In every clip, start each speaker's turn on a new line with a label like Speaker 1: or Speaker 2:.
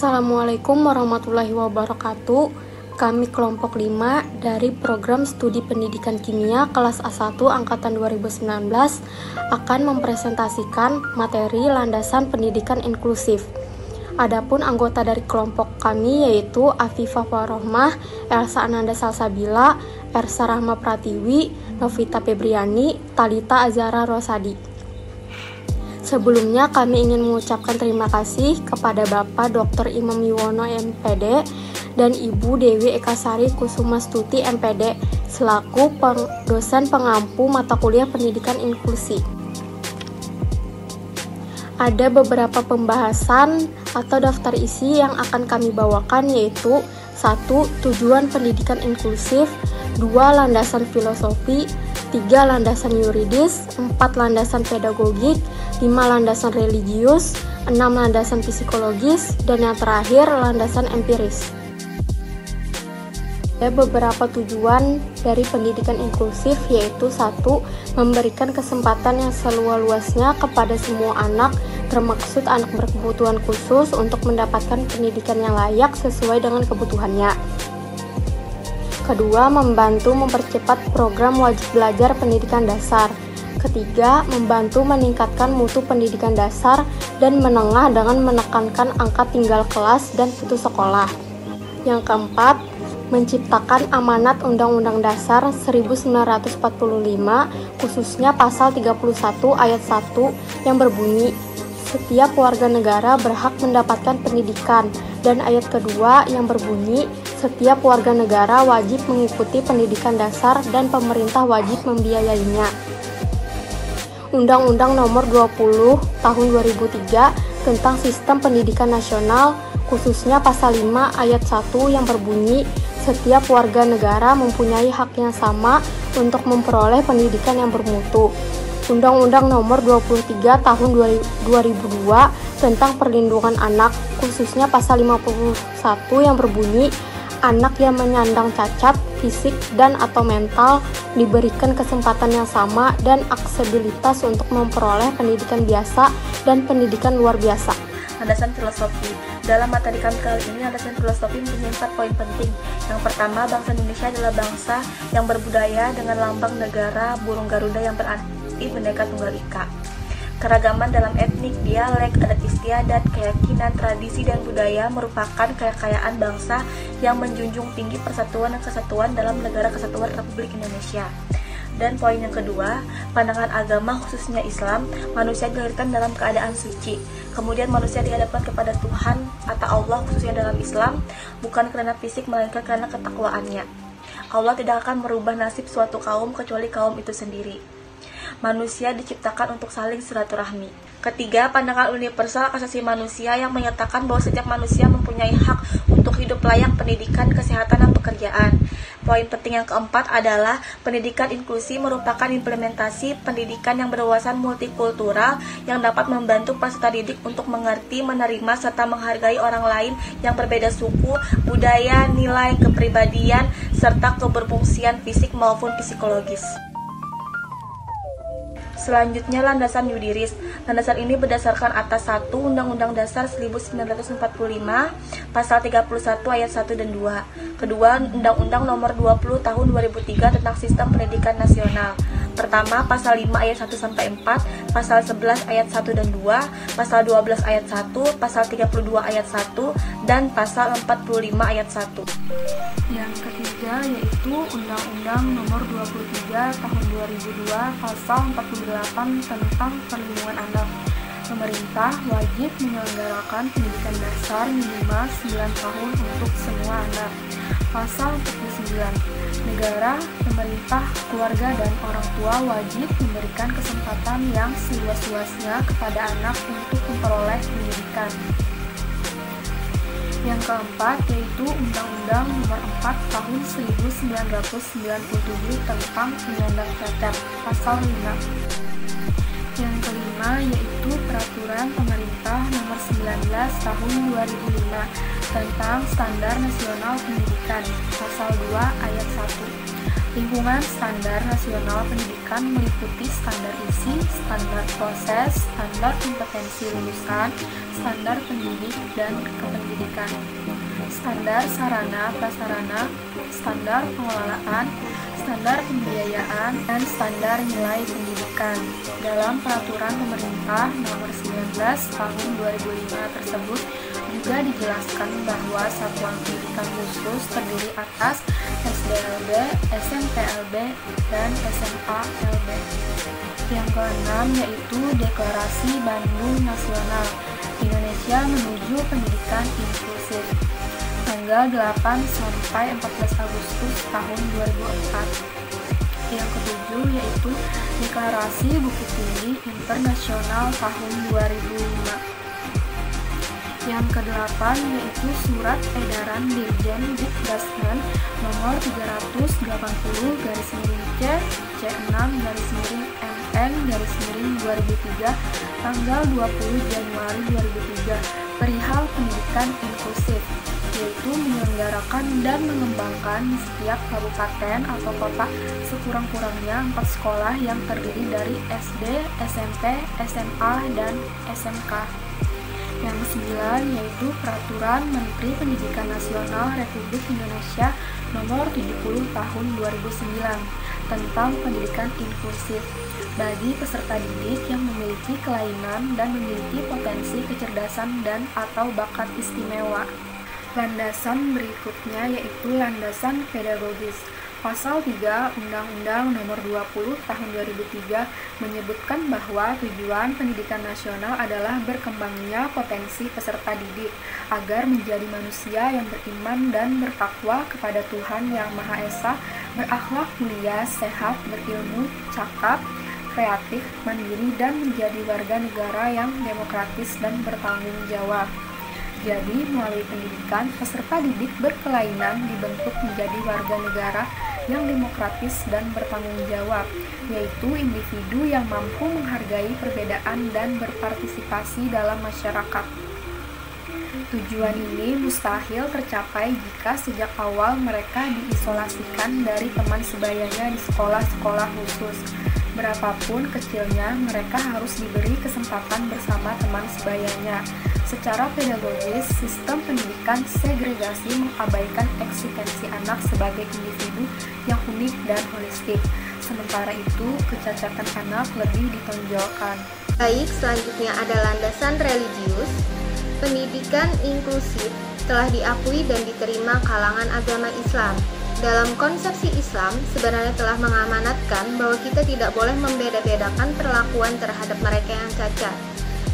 Speaker 1: Assalamualaikum warahmatullahi wabarakatuh. Kami kelompok 5 dari program studi pendidikan kimia kelas A1 angkatan 2019 akan mempresentasikan materi landasan pendidikan inklusif. Adapun anggota dari kelompok kami yaitu Afifah Warohmah, Elsa Ananda Salsabila, Ersa Rahma Pratiwi, Novita Febriani, Talita Azara Rosadi. Sebelumnya kami ingin mengucapkan terima kasih kepada Bapak Dr. Imam Yuwono MPD dan Ibu Dewi Ekasari Kusumastuti MPD selaku dosen pengampu mata kuliah pendidikan inklusi. Ada beberapa pembahasan atau daftar isi yang akan kami bawakan yaitu 1. Tujuan pendidikan inklusif, 2. Landasan filosofi, 3. Landasan yuridis, 4. Landasan pedagogik, 5. Landasan religius, 6. Landasan psikologis, dan yang terakhir landasan empiris. Ada beberapa tujuan dari pendidikan inklusif yaitu 1. Memberikan kesempatan yang seluas-luasnya kepada semua anak, termaksud anak berkebutuhan khusus untuk mendapatkan pendidikan yang layak sesuai dengan kebutuhannya. Kedua, membantu mempercepat program wajib belajar pendidikan dasar. Ketiga, membantu meningkatkan mutu pendidikan dasar dan menengah dengan menekankan angka tinggal kelas dan putus sekolah. Yang keempat, menciptakan amanat Undang-Undang Dasar 1945, khususnya pasal 31 ayat 1 yang berbunyi, setiap warga negara berhak mendapatkan pendidikan, dan ayat kedua yang berbunyi, setiap warga negara wajib mengikuti pendidikan dasar dan pemerintah wajib membiayainya. Undang-Undang Nomor 20 Tahun 2003 tentang Sistem Pendidikan Nasional, khususnya pasal 5 ayat 1 yang berbunyi, setiap warga negara mempunyai hak yang sama untuk memperoleh pendidikan yang bermutu. Undang-Undang Nomor 23 Tahun 2002 tentang Perlindungan Anak, khususnya pasal 51 yang berbunyi, anak yang menyandang cacat fisik dan atau mental diberikan kesempatan yang sama dan aksesibilitas untuk memperoleh pendidikan biasa dan pendidikan luar biasa.
Speaker 2: Landasan filosofi. Dalam materi kami kali ini, landasan filosofi mempunyai 4 poin penting. Yang pertama, bangsa Indonesia adalah bangsa yang berbudaya dengan lambang negara burung Garuda yang berarti Bhinneka Tunggal Ika. Keragaman dalam etnik, dialek, adat istiadat, keyakinan, tradisi, dan budaya merupakan kekayaan bangsa yang menjunjung tinggi persatuan dan kesatuan dalam Negara Kesatuan Republik Indonesia. Dan poin yang kedua, pandangan agama khususnya Islam, manusia dilahirkan dalam keadaan suci. Kemudian manusia dihadapkan kepada Tuhan atau Allah khususnya dalam Islam, bukan karena fisik melainkan karena ketakwaannya. Allah tidak akan merubah nasib suatu kaum kecuali kaum itu sendiri. Manusia diciptakan untuk saling silaturahmi. Ketiga, pandangan universal hak asasi manusia yang menyatakan bahwa setiap manusia mempunyai hak untuk hidup layak, pendidikan, kesehatan, dan pekerjaan. Poin penting yang keempat adalah pendidikan inklusi merupakan implementasi pendidikan yang berwawasan multikultural yang dapat membantu peserta didik untuk mengerti, menerima, serta menghargai orang lain yang berbeda suku, budaya, nilai, kepribadian, serta keberfungsian fisik maupun psikologis. Selanjutnya, landasan yuridis. Landasan ini berdasarkan atas 1. Undang-Undang Dasar 1945, pasal 31 ayat 1 dan 2. Kedua, Undang-Undang Nomor 20 Tahun 2003 tentang Sistem Pendidikan Nasional. Pertama, pasal 5 ayat 1 sampai 4, pasal 11 ayat 1 dan 2, pasal 12 ayat 1, pasal 32 ayat 1, dan pasal 45 ayat 1.
Speaker 3: Yang ketiga yaitu Undang-Undang Nomor 23 Tahun 2002 Pasal 48 tentang Perlindungan Anak. Pemerintah wajib menyelenggarakan pendidikan dasar minimal 9 tahun untuk semua anak. Pasal 49. Negara, pemerintah, keluarga, dan orang tua wajib memberikan kesempatan yang seluas-luasnya kepada anak untuk memperoleh pendidikan. Yang keempat yaitu Undang-Undang Nomor 4 Tahun 1997 tentang penyandang cacat, pasal 5. Yang kelima yaitu Peraturan Pemerintah Nomor 19 Tahun 2005 tentang Standar Nasional Pendidikan, pasal 2 ayat 1. Lingkungan standar nasional pendidikan meliputi standar isi, standar proses, standar kompetensi lulusan, standar pendidik dan kependidikan, standar sarana prasarana, standar pengelolaan, standar pembiayaan, dan standar nilai pendidikan. Dalam Peraturan Pemerintah Nomor 19 Tahun 2005 tersebut juga dijelaskan bahwa satuan pendidikan khusus terdiri atas SDLB, SMPLB, dan SMALB. Yang keenam yaitu Deklarasi Bandung Nasional Indonesia Menuju Pendidikan Inklusif tanggal 8 sampai 14 Agustus tahun 2004. Yang ketujuh yaitu Deklarasi Bukit Tinggi Internasional tahun 2005. Yang kedelapan yaitu Surat Edaran Dirjen Dikdasmen nomor 380/C C6/MN/2003 tanggal 20 Januari 2003 perihal pendidikan inklusif, yaitu menyelenggarakan dan mengembangkan di setiap kabupaten atau kota sekurang-kurangnya 4 sekolah yang terdiri dari SD, SMP, SMA, dan SMK. Yang ke-9 yaitu Peraturan Menteri Pendidikan Nasional Republik Indonesia Nomor 70 Tahun 2009 tentang pendidikan inklusif bagi peserta didik yang memiliki kelainan dan memiliki potensi kecerdasan dan atau bakat istimewa. Landasan berikutnya yaitu landasan pedagogis. Pasal 3 Undang-Undang Nomor 20 Tahun 2003 menyebutkan bahwa tujuan pendidikan nasional adalah berkembangnya potensi peserta didik agar menjadi manusia yang beriman dan bertakwa kepada Tuhan Yang Maha Esa, berakhlak mulia, sehat, berilmu, cakap, kreatif, mandiri, dan menjadi warga negara yang demokratis dan bertanggung jawab. Jadi, melalui pendidikan, peserta didik berkelainan dibentuk menjadi warga negara yang demokratis dan bertanggung jawab, yaitu individu yang mampu menghargai perbedaan dan berpartisipasi dalam masyarakat. Tujuan ini mustahil tercapai jika sejak awal mereka diisolasikan dari teman sebayanya di sekolah-sekolah khusus. Berapapun kecilnya, mereka harus diberi kesempatan bersama teman sebayanya. Secara pedagogis, sistem pendidikan segregasi mengabaikan eksistensi anak sebagai individu yang unik dan holistik. Sementara itu, kecacatan anak lebih ditonjolkan.
Speaker 4: Baik, selanjutnya ada landasan religius. Pendidikan inklusif telah diakui dan diterima kalangan agama Islam. Dalam konsepsi Islam, sebenarnya telah mengamanatkan bahwa kita tidak boleh membeda-bedakan perlakuan terhadap mereka yang cacat.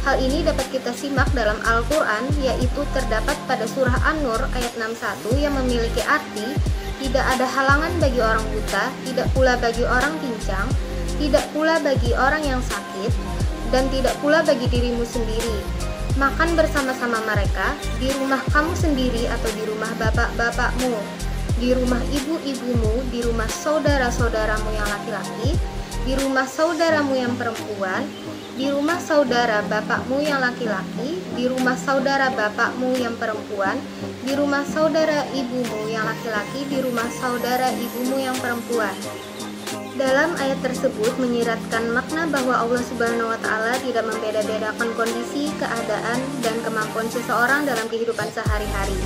Speaker 4: Hal ini dapat kita simak dalam Al-Quran, yaitu terdapat pada surah An-Nur ayat 61 yang memiliki arti, tidak ada halangan bagi orang buta, tidak pula bagi orang pincang, tidak pula bagi orang yang sakit, dan tidak pula bagi dirimu sendiri. Makan bersama-sama mereka, di rumah kamu sendiri atau di rumah bapak-bapakmu, di rumah ibu-ibumu, di rumah saudara-saudaramu yang laki-laki, di rumah saudaramu yang perempuan, di rumah saudara bapakmu yang laki-laki, di rumah saudara bapakmu yang perempuan, di rumah saudara ibumu yang laki-laki, di rumah saudara ibumu yang perempuan. Dalam ayat tersebut menyiratkan makna bahwa Allah Subhanahu wa Ta'ala tidak membeda-bedakan kondisi, keadaan, dan kemampuan seseorang dalam kehidupan sehari-hari,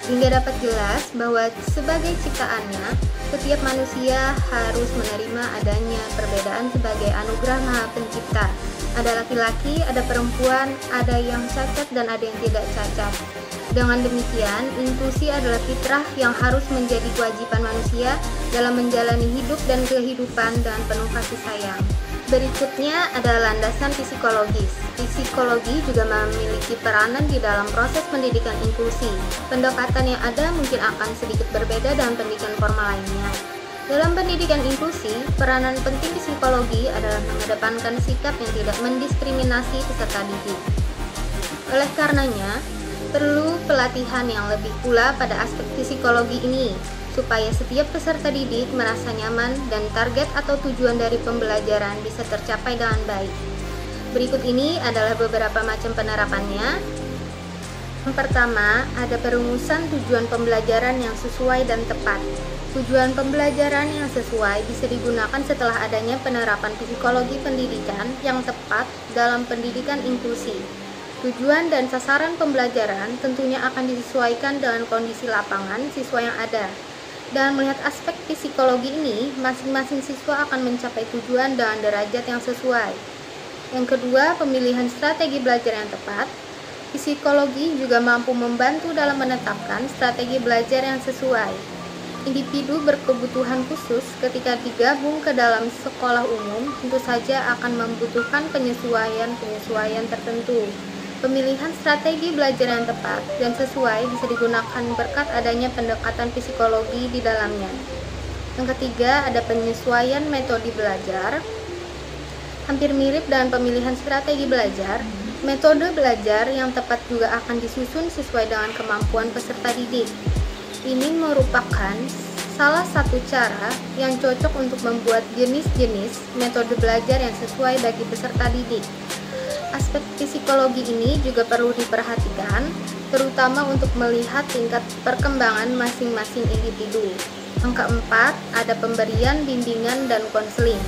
Speaker 4: hingga dapat jelas bahwa sebagai ciptaannya, setiap manusia harus menerima adanya perbedaan sebagai anugerah Maha Pencipta. Ada laki-laki, ada perempuan, ada yang cacat dan ada yang tidak cacat. Dengan demikian, inklusi adalah fitrah yang harus menjadi kewajiban manusia dalam menjalani hidup dan kehidupan dengan penuh kasih sayang. Berikutnya adalah landasan psikologis. Psikologi juga memiliki peranan di dalam proses pendidikan inklusi. Pendekatan yang ada mungkin akan sedikit berbeda dengan pendidikan formal lainnya. Dalam pendidikan inklusi, peranan penting psikologi adalah mengedepankan sikap yang tidak mendiskriminasi peserta didik. Oleh karenanya, perlu pelatihan yang lebih pula pada aspek psikologi ini, supaya setiap peserta didik merasa nyaman dan target atau tujuan dari pembelajaran bisa tercapai dengan baik. Berikut ini adalah beberapa macam penerapannya. Yang pertama, ada perumusan tujuan pembelajaran yang sesuai dan tepat. Tujuan pembelajaran yang sesuai bisa digunakan setelah adanya penerapan psikologi pendidikan yang tepat dalam pendidikan inklusi. Tujuan dan sasaran pembelajaran tentunya akan disesuaikan dengan kondisi lapangan siswa yang ada. Dan melihat aspek psikologi ini, masing-masing siswa akan mencapai tujuan dengan derajat yang sesuai. Yang kedua, pemilihan strategi belajar yang tepat. Psikologi juga mampu membantu dalam menetapkan strategi belajar yang sesuai. Individu berkebutuhan khusus ketika digabung ke dalam sekolah umum tentu saja akan membutuhkan penyesuaian tertentu. Pemilihan strategi belajar yang tepat dan sesuai bisa digunakan berkat adanya pendekatan psikologi di dalamnya. Yang ketiga, ada penyesuaian metode belajar. Hampir mirip dengan pemilihan strategi belajar, metode belajar yang tepat juga akan disusun sesuai dengan kemampuan peserta didik. Ini merupakan salah satu cara yang cocok untuk membuat jenis-jenis metode belajar yang sesuai bagi peserta didik. Aspek psikologi ini juga perlu diperhatikan, terutama untuk melihat tingkat perkembangan masing-masing individu. Yang keempat, ada pemberian bimbingan dan konseling.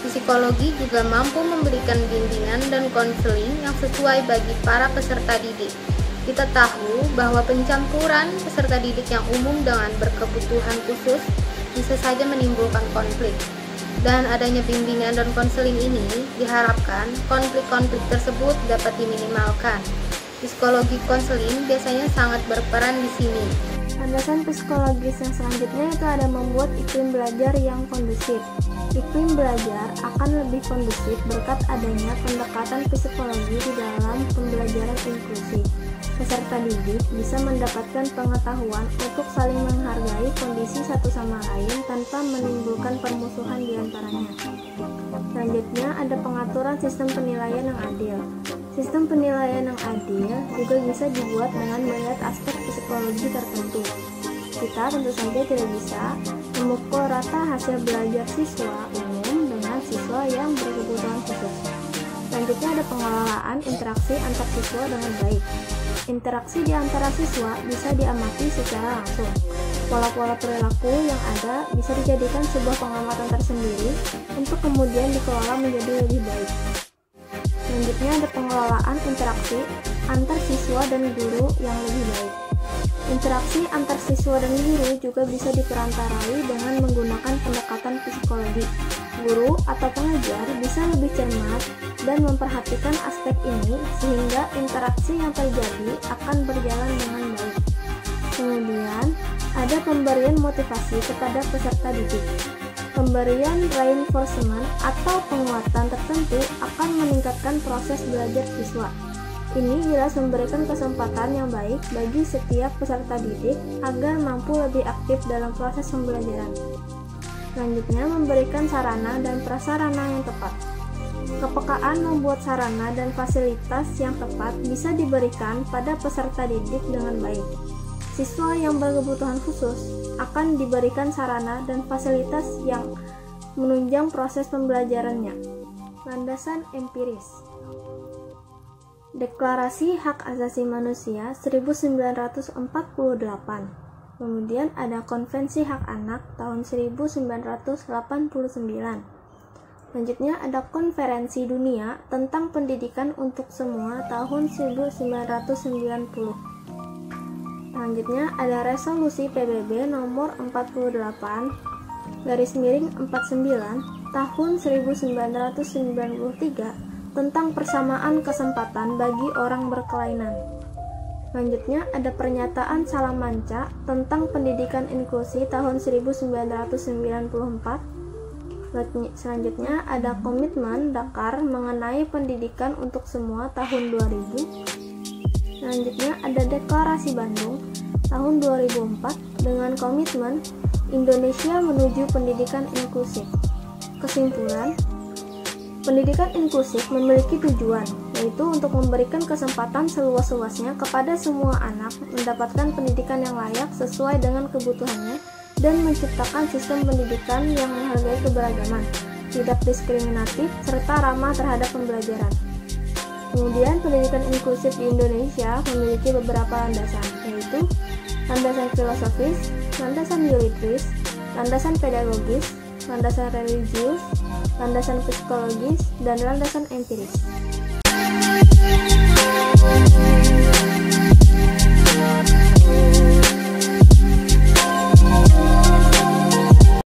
Speaker 4: Psikologi juga mampu memberikan bimbingan dan konseling yang sesuai bagi para peserta didik. Kita tahu bahwa pencampuran peserta didik yang umum dengan berkebutuhan khusus bisa saja menimbulkan konflik. Dan adanya bimbingan dan konseling ini diharapkan konflik-konflik tersebut dapat diminimalkan. Psikologi konseling biasanya sangat berperan di sini.
Speaker 5: Landasan psikologis yang selanjutnya itu ada membuat iklim belajar yang kondusif. Iklim belajar akan lebih kondusif berkat adanya pendekatan psikologi di dalam pembelajaran inklusif. Peserta didik bisa mendapatkan pengetahuan untuk saling menghargai kondisi satu sama lain tanpa menimbulkan permusuhan di antaranya. Selanjutnya ada pengaturan sistem penilaian yang adil. Sistem penilaian yang adil juga bisa dibuat dengan melihat aspek psikologi tertentu. Kita tentu saja tidak bisa memukul rata hasil belajar siswa umum dengan siswa yang berkebutuhan khusus. Selanjutnya ada pengelolaan interaksi antar siswa dengan baik. Interaksi di antara siswa bisa diamati secara langsung. Pola-pola perilaku yang ada bisa dijadikan sebuah pengamatan tersendiri untuk kemudian dikelola menjadi lebih baik. Selanjutnya ada pengelolaan interaksi antar siswa dan guru yang lebih baik. Interaksi antar siswa dan guru juga bisa diperantarai dengan menggunakan pendekatan psikologi. Guru atau pengajar bisa lebih cermat dan memperhatikan aspek ini sehingga interaksi yang terjadi akan berjalan dengan baik. Kemudian, ada pemberian motivasi kepada peserta didik. Pemberian reinforcement atau penguatan tertentu akan meningkatkan proses belajar siswa. Ini jelas memberikan kesempatan yang baik bagi setiap peserta didik agar mampu lebih aktif dalam proses pembelajaran. Selanjutnya, memberikan sarana dan prasarana yang tepat. Kepekaan membuat sarana dan fasilitas yang tepat bisa diberikan pada peserta didik dengan baik. Siswa yang berkebutuhan khusus akan diberikan sarana dan fasilitas yang menunjang proses pembelajarannya. Landasan empiris. Deklarasi Hak Asasi Manusia 1948. Kemudian ada Konvensi Hak Anak tahun 1989. Selanjutnya ada Konferensi Dunia tentang Pendidikan untuk Semua tahun 1990. Selanjutnya ada Resolusi PBB nomor 48/49 tahun 1993 tentang persamaan kesempatan bagi orang berkelainan. Selanjutnya ada Pernyataan Salamanca tentang Pendidikan Inklusi tahun 1994. Selanjutnya ada Komitmen Dakar mengenai pendidikan untuk semua tahun 2000. Selanjutnya ada Deklarasi Bandung tahun 2004 dengan komitmen Indonesia menuju pendidikan inklusif. Kesimpulan, pendidikan inklusif memiliki tujuan, yaitu untuk memberikan kesempatan seluas-luasnya kepada semua anak mendapatkan pendidikan yang layak sesuai dengan kebutuhannya dan menciptakan sistem pendidikan yang menghargai keberagaman, tidak diskriminatif, serta ramah terhadap pembelajaran. Kemudian pendidikan inklusif di Indonesia memiliki beberapa landasan, yaitu landasan filosofis, landasan yuridis, landasan pedagogis, landasan religius, landasan psikologis, dan landasan empiris.